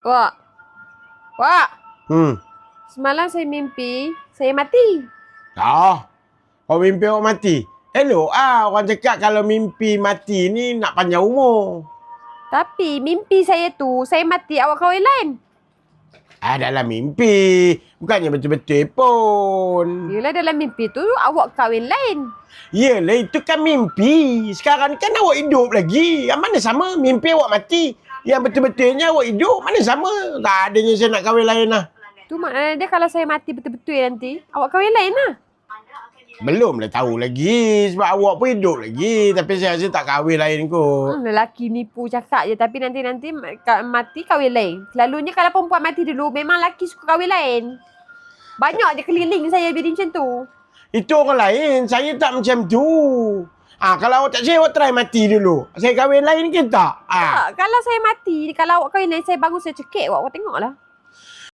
Wak, Wak, Hmm. semalam saya mimpi saya mati. Kau mimpi awak mati? Elok orang cakap kalau mimpi mati ni nak panjang umur. Tapi mimpi saya tu, saya mati awak kahwin lain. Dalam mimpi. Bukannya betul-betul pun. Yelah dalam mimpi tu awak kahwin lain. Yelah, itu kan mimpi. Sekarang kan awak hidup lagi. Yang mana sama mimpi awak mati. Yang betul-betulnya awak hidup, mana sama. Tak adanya saya nak kahwin lain lah. Tu maknanya dia kalau saya mati betul-betul nanti, awak kahwin lain lah. Belum lah tahu lagi. Sebab awak pun hidup lagi. Tapi saya rasa tak kahwin lain kot. Lelaki nipu cakap je. Tapi nanti mati kahwin lain. Selalunya kalau perempuan mati dulu, memang lelaki suka kahwin lain. Banyak je keliling saya jadi macam tu. Itu orang lain. Saya tak macam tu. Kalau awak tak percaya, awak try mati dulu. Saya kahwin lain ke tak? Tak, kalau saya mati, kalau awak kahwin lain, saya bangun saya cekik awak tengoklah.